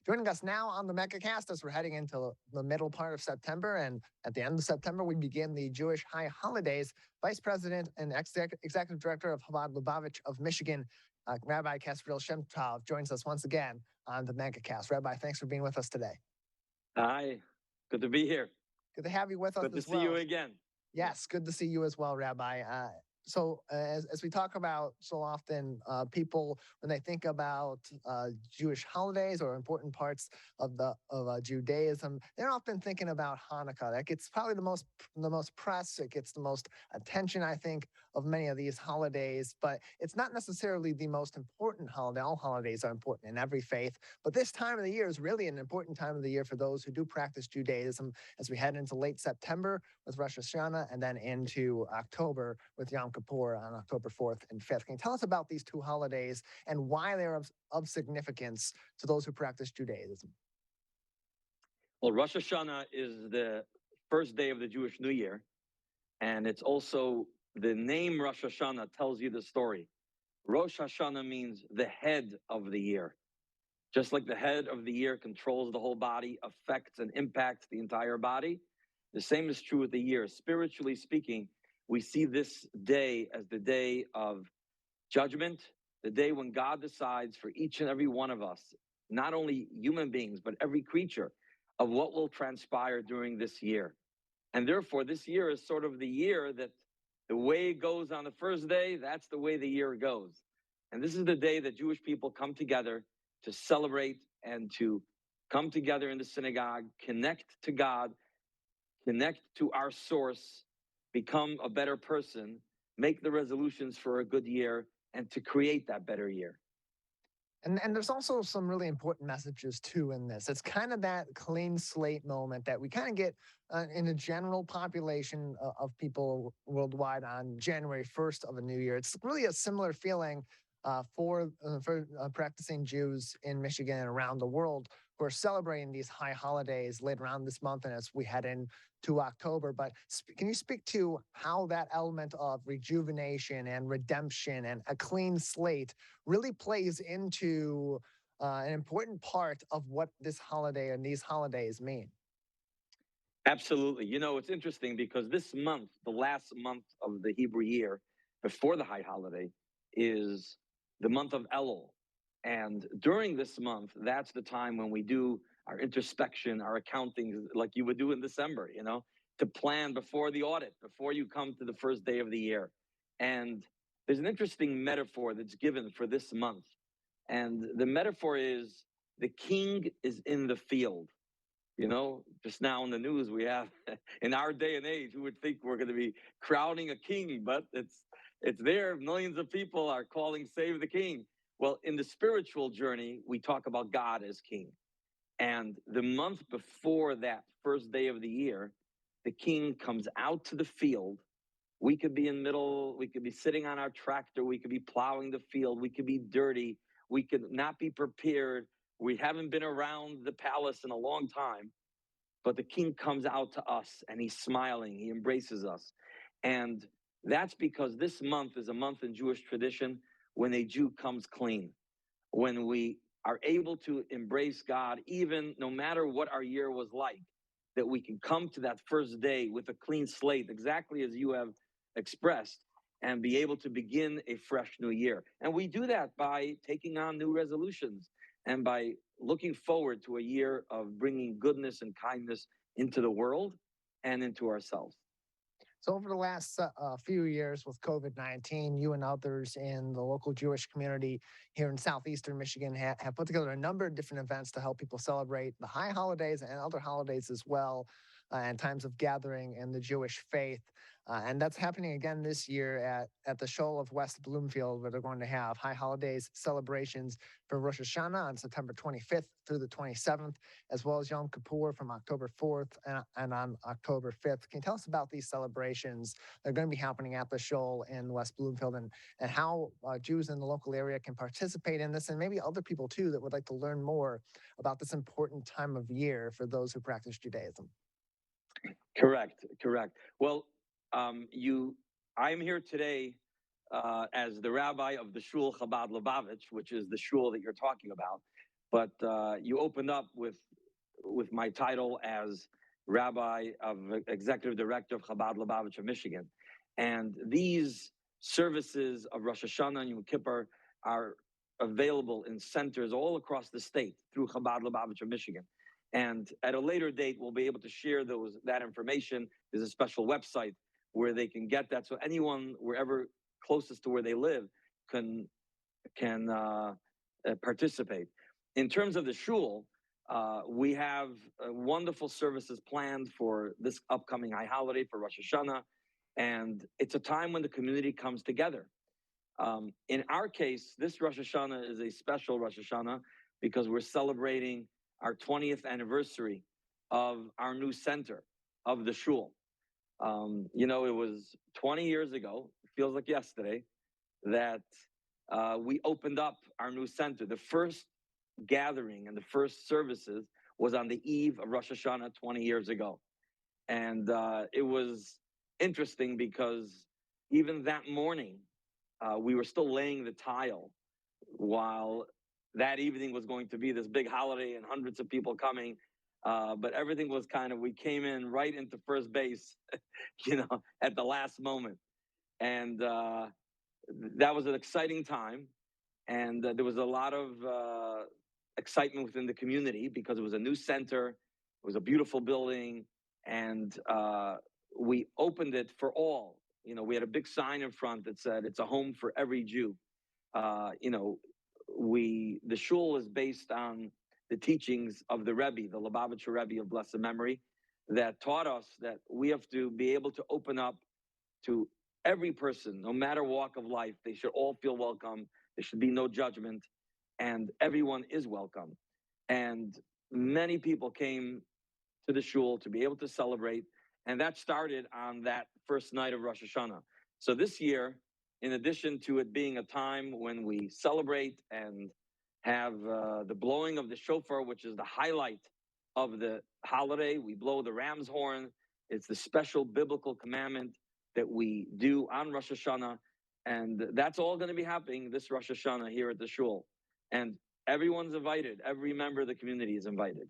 Joining us now on the Megacast as we're heading into the middle part of September. And at the end of September, we begin the Jewish high holidays. Vice President and Executive Director of Chabad-Lubavitch of Michigan, Rabbi Kasriel Shemtov, joins us once again on the Megacast. Rabbi, thanks for being with us today. Hi, good to be here. Good to have you with us Good to as well. see you again. Yes, good to see you as well, Rabbi. As we talk about so often, people, when they think about Jewish holidays or important parts of Judaism, they're often thinking about Hanukkah. That gets probably the most press. It gets the most attention, I think, of many of these holidays. But it's not necessarily the most important holiday. All holidays are important in every faith, but this time of the year is really an important time of the year for those who do practice Judaism. As we head into late September with Rosh Hashanah, and then into October with Yom Kippur on October 4th and 5th. Can you tell us about these two holidays and why they're of significance to those who practice Judaism? Well, Rosh Hashanah is the first day of the Jewish New Year, and it's also the name Rosh Hashanah tells you the story. Rosh Hashanah means the head of the year. Just like the head of the year controls the whole body, affects and impacts the entire body, the same is true with the year. Spiritually speaking, we see this day as the day of judgment, the day when God decides for each and every one of us, not only human beings, but every creature, of what will transpire during this year. And therefore, this year is sort of the year that the way it goes on the first day, that's the way the year goes. And this is the day that Jewish people come together to celebrate and to come together in the synagogue, connect to God, connect to our source, become a better person, make the resolutions for a good year, and to create that better year. And there's also some really important messages too in this. It's kind of that clean slate moment that we kind of get in the general population of people worldwide on January 1st of a new year. It's really a similar feeling for practicing Jews in Michigan and around the world who are celebrating these high holidays later on this month and as we head into October. But can you speak to how that element of rejuvenation and redemption and a clean slate really plays into an important part of what this holiday and these holidays mean? Absolutely. You know, it's interesting because this month, the last month of the Hebrew year, before the high holiday, is the month of Elul. And during this month, that's the time when we do our introspection, our accounting, like you would do in December, you know, to plan before the audit, before you come to the first day of the year. And there's an interesting metaphor that's given for this month. And the metaphor is the king is in the field. You know, just now in the news, we have, in our day and age, who would think we're going to be crowning a king, but it's there. Millions of people are calling, save the king. Well, in the spiritual journey, we talk about God as king. And the month before that first day of the year, the king comes out to the field. We could be we could be sitting on our tractor, we could be plowing the field, we could be dirty, we could not be prepared. We haven't been around the palace in a long time, but the king comes out to us and he's smiling, he embraces us. And that's because this month is a month in Jewish tradition when a Jew comes clean, when we are able to embrace God, even no matter what our year was like, that we can come to that first day with a clean slate, exactly as you have expressed, and be able to begin a fresh new year. And we do that by taking on new resolutions and by looking forward to a year of bringing goodness and kindness into the world and into ourselves. So over the last few years with COVID-19, you and others in the local Jewish community here in southeastern Michigan have put together a number of different events to help people celebrate the high holidays and other holidays as well, and times of gathering in the Jewish faith. And that's happening again this year at the Shoal of West Bloomfield, where they're going to have high holidays celebrations for Rosh Hashanah on September 25th through the 27th, as well as Yom Kippur from October 4th and on October 5th. Can you tell us about these celebrations that are going to be happening at the Shoal in West Bloomfield and how Jews in the local area can participate in this, and maybe other people too that would like to learn more about this important time of year for those who practice Judaism? Correct. Well, I am here today as the rabbi of the shul Chabad-Lubavitch, which is the shul that you're talking about. but you opened up with my title as Rabbi of Executive Director of Chabad-Lubavitch of Michigan. And these services of Rosh Hashanah and Yom Kippur are available in centers all across the state through Chabad-Lubavitch of Michigan. And at a later date, we'll be able to share that information. There's a special website where they can get that. So anyone, wherever closest to where they live, can participate. In terms of the shul, we have wonderful services planned for this upcoming high holiday for Rosh Hashanah. And it's a time when the community comes together. In our case, this Rosh Hashanah is a special Rosh Hashanah because we're celebrating our 20th anniversary of our new center of the shul. You know, it was 20 years ago, it feels like yesterday, that we opened up our new center. The first gathering and the first services was on the eve of Rosh Hashanah 20 years ago. And it was interesting because even that morning, we were still laying the tile while that evening was going to be this big holiday and hundreds of people coming. But everything was we came in right into first base, at the last moment. And that was an exciting time. And there was a lot of excitement within the community because it was a new center. It was a beautiful building. And we opened it for all. We had a big sign in front that said, "It's a home for every Jew." The shul is based on the teachings of the Rebbe, the Lubavitcher Rebbe of blessed memory, that taught us that we have to be able to open up to every person, no matter walk of life. They should all feel welcome. There should be no judgment, and everyone is welcome. And many people came to the shul to be able to celebrate, and that started on that first night of Rosh Hashanah. So this year, in addition to it being a time when we celebrate and have the blowing of the shofar, which is the highlight of the holiday, we blow the ram's horn. It's the special biblical commandment that we do on Rosh Hashanah. And that's all going to be happening this Rosh Hashanah here at the shul. And everyone's invited. Every member of the community is invited.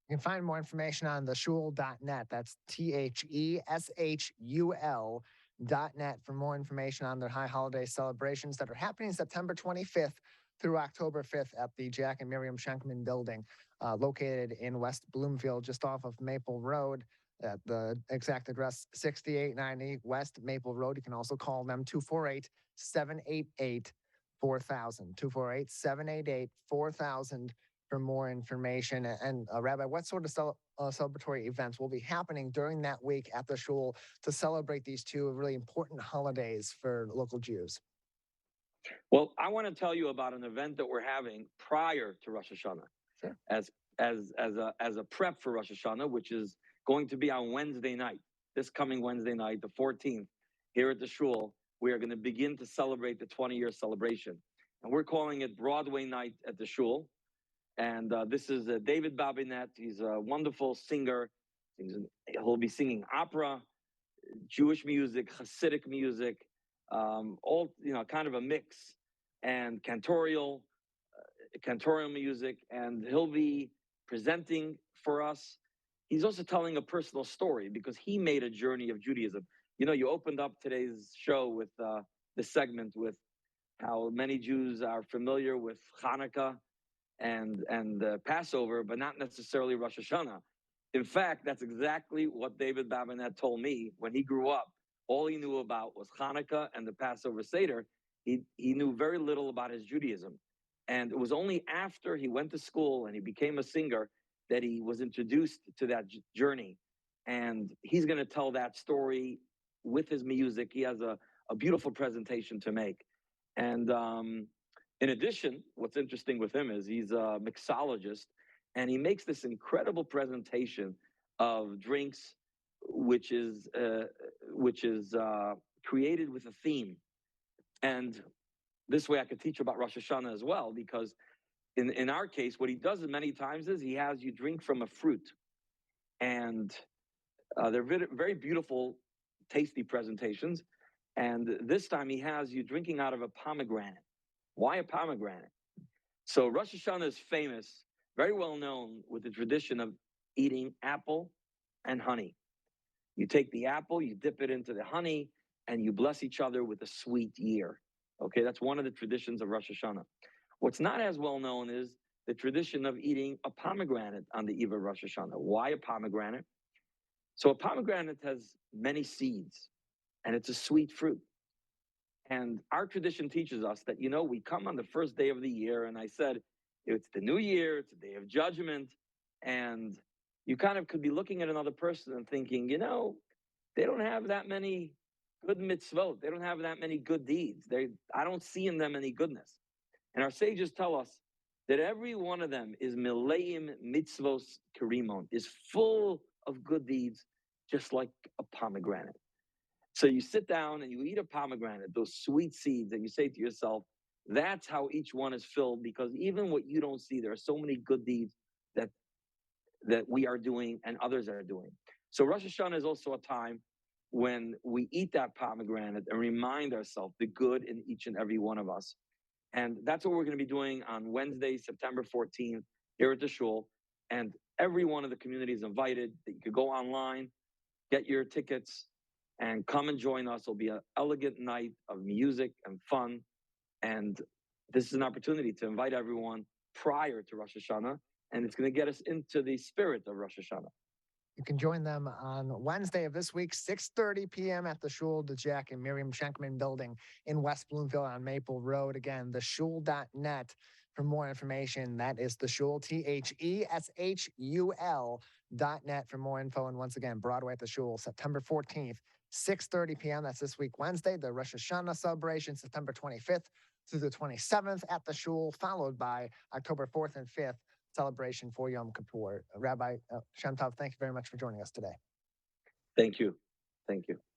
You can find more information on theshul.net. That's THESHUL.net for more information on their high holiday celebrations that are happening September 25th through October 5th at the Jack and Miriam Schenkman building, located in West Bloomfield, just off of Maple Road. At the exact address, 6890 West Maple Road. You can also call them 248-788-4000. 248-788-4000 for more information. And Rabbi, what sort of celebratory events will be happening during that week at the shul to celebrate these two really important holidays for local Jews? Well, I want to tell you about an event that we're having prior to Rosh Hashanah, sure, as a prep for Rosh Hashanah, which is going to be on Wednesday night, this coming Wednesday night, the 14th, here at the shul. We are going to begin to celebrate the 20-year celebration. And we're calling it Broadway Night at the shul. And this is David Babinet. He's a wonderful singer. He'll be singing opera, Jewish music, Hasidic music, all, kind of a mix, and cantorial music. And he'll be presenting for us. He's also telling a personal story because he made a journey of Judaism. You opened up today's show with this segment with how many Jews are familiar with Hanukkah and Passover, but not necessarily Rosh Hashanah. In fact, that's exactly what David Babinet told me when he grew up. All he knew about was Hanukkah and the Passover Seder. He knew very little about his Judaism. And it was only after he went to school and he became a singer that he was introduced to that journey. And he's going to tell that story with his music. He has a beautiful presentation to make. And in addition, what's interesting with him is he's a mixologist, and he makes this incredible presentation of drinks, which is created with a theme. And this way I could teach about Rosh Hashanah as well, because in our case, what he does many times is he has you drink from a fruit. And they're very, very beautiful, tasty presentations. And this time he has you drinking out of a pomegranate. Why a pomegranate? So Rosh Hashanah is famous, very well known with the tradition of eating apple and honey. You take the apple, you dip it into the honey, and you bless each other with a sweet year. Okay, that's one of the traditions of Rosh Hashanah. What's not as well known is the tradition of eating a pomegranate on the eve of Rosh Hashanah. Why a pomegranate? So a pomegranate has many seeds, and it's a sweet fruit. And our tradition teaches us that, we come on the first day of the year, and I said, it's the new year, it's a day of judgment. And you kind of could be looking at another person and thinking, they don't have that many good mitzvot. They don't have that many good deeds. I don't see in them any goodness. And our sages tell us that every one of them is mileim mitzvos karimon, is full of good deeds, just like a pomegranate. So you sit down and you eat a pomegranate, those sweet seeds, and you say to yourself, that's how each one is filled, because even what you don't see, there are so many good deeds that we are doing and others are doing. So Rosh Hashanah is also a time when we eat that pomegranate and remind ourselves the good in each and every one of us. And that's what we're going to be doing on Wednesday, September 14th, here at the shul. And every one of the community is invited. You could go online, get your tickets, and come and join us. It'll be an elegant night of music and fun. And this is an opportunity to invite everyone prior to Rosh Hashanah, and it's going to get us into the spirit of Rosh Hashanah. You can join them on Wednesday of this week, 6:30 p.m. at the Shul, the Jack and Miriam Schenkman building in West Bloomfield on Maple Road. Again, theshul.net for more information. That is the Shul, THESHUL.net for more info. And once again, Broadway at the Shul, September 14th, 6:30 p.m. That's this week, Wednesday. The Rosh Hashanah celebration, September 25th through the 27th at the Shul, followed by October 4th and 5th celebration for Yom Kippur. Rabbi Shemtov, thank you very much for joining us today. Thank you. Thank you.